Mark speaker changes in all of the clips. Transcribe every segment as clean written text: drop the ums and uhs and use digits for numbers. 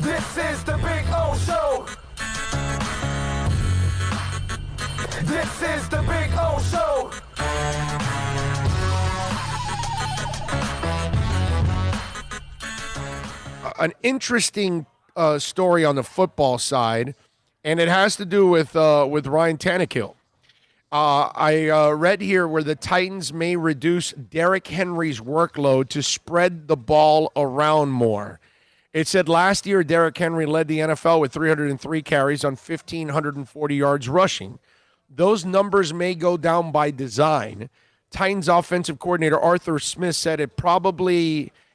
Speaker 1: This is the Big O Show. This is the Big O Show.
Speaker 2: An interesting story on the football side, and it has to do with Ryan Tannekilled. I read here where the Titans may reduce Derrick Henry's workload to spread the ball around more. It said last year Derrick Henry led the NFL with 303 carries on 1,540 yards rushing. Those numbers may go down by design. Titans offensive coordinator Arthur Smith said it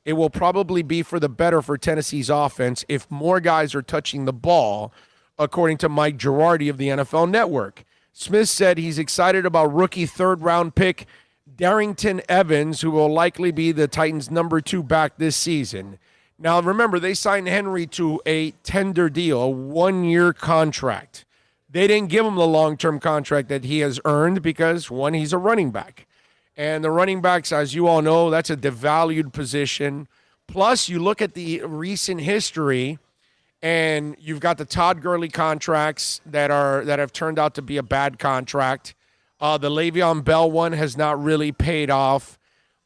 Speaker 2: will probably be for the better for Tennessee's offense if more guys are touching the ball, according to Mike Girardi of the NFL Network. Smith said he's excited about rookie third-round pick Darrington Evans, who will likely be the Titans' number 2 back this season. Now, remember, they signed Henry to a tender deal, a one-year contract. They didn't give him the long-term contract that he has earned because, one, he's a running back. And the running backs, as you all know, that's a devalued position. Plus, you look at the recent history, and you've got the Todd Gurley contracts that have turned out to be a bad contract. The Le'Veon Bell one has not really paid off.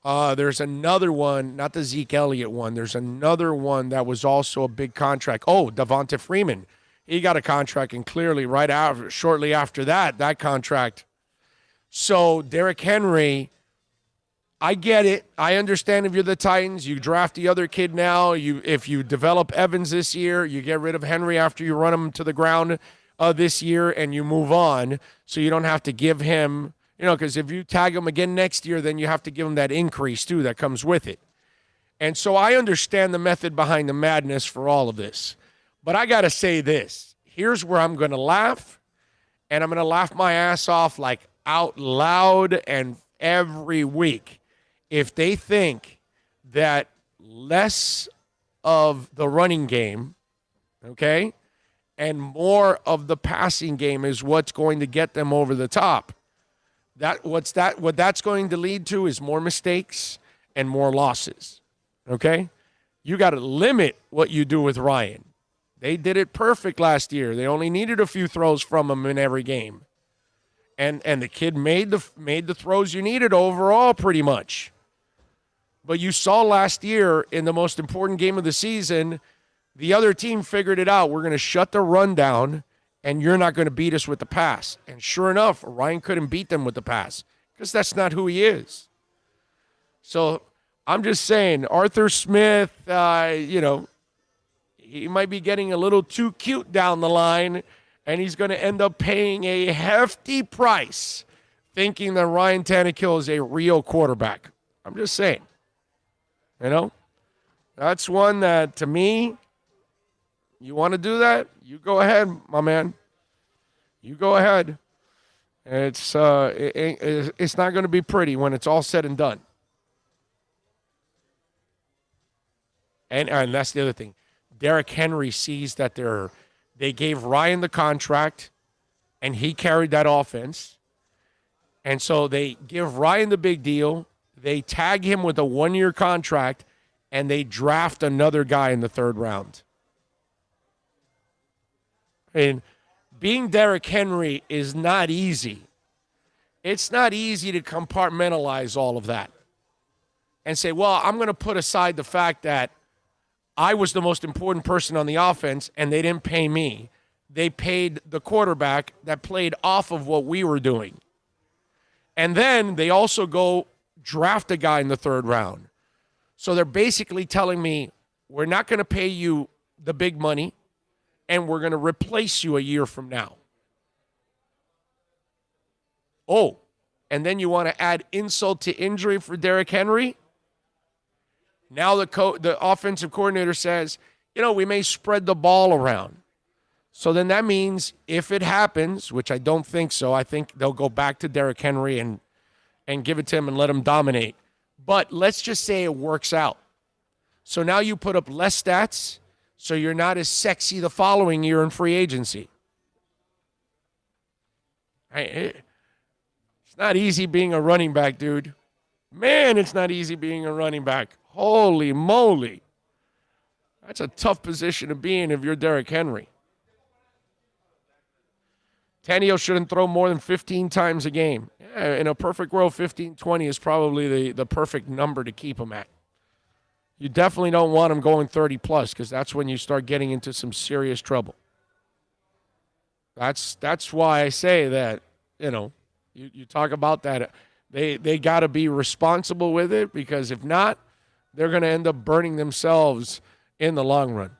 Speaker 2: There's another one, not the Zeke Elliott one. There's another one that was also a big contract. Oh, Devonta Freeman. He got a contract, and clearly shortly after that contract. So Derrick Henry, I get it. I understand if you're the Titans, you draft the other kid now. If you develop Evans this year, you get rid of Henry after you run him to the ground this year, and you move on, so you don't have to give him, because if you tag him again next year, then you have to give him that increase too that comes with it. And so I understand the method behind the madness for all of this. But I got to say this. Here's where I'm going to laugh, and I'm going to laugh my ass off like out loud and every week. If they think that less of the running game, okay, and more of the passing game is what's going to get them over the top, what that's going to lead to is more mistakes and more losses, okay? You got to limit what you do with Ryan. They did it perfect last year. They only needed a few throws from him in every game. And the kid made the throws you needed overall pretty much. But you saw last year in the most important game of the season, the other team figured it out. We're going to shut the run down, and you're not going to beat us with the pass. And sure enough, Ryan couldn't beat them with the pass because that's not who he is. So I'm just saying, Arthur Smith, he might be getting a little too cute down the line, and he's going to end up paying a hefty price thinking that Ryan Tannekilled is a real quarterback. I'm just saying. That's one that, to me, you want to do that? You go ahead, my man. You go ahead. It's not going to be pretty when it's all said and done. And that's the other thing. Derrick Henry sees that they gave Ryan the contract, and he carried that offense. And so they give Ryan the big deal. They tag him with a one-year contract, and they draft another guy in the third round. And being Derrick Henry is not easy. It's not easy to compartmentalize all of that and say, well, I'm going to put aside the fact that I was the most important person on the offense, and they didn't pay me. They paid the quarterback that played off of what we were doing. And then they also go draft a guy in the third round. So they're basically telling me, we're not going to pay you the big money, and we're going to replace you a year from now. Oh, and then you want to add insult to injury for Derrick Henry? Now the offensive coordinator says, we may spread the ball around. So then that means if it happens, which I don't think so, I think they'll go back to Derrick Henry and give it to him and let him dominate. But let's just say it works out. So now you put up less stats, so you're not as sexy the following year in free agency. It's not easy being a running back, dude. Man, it's not easy being a running back. Holy moly. That's a tough position to be in if you're Derrick Henry. Tannehill shouldn't throw more than 15 times a game. In a perfect world, 15, 20 is probably the perfect number to keep him at. You definitely don't want him going 30-plus because that's when you start getting into some serious trouble. That's why I say that, you talk about that. They got to be responsible with it because if not, they're going to end up burning themselves in the long run.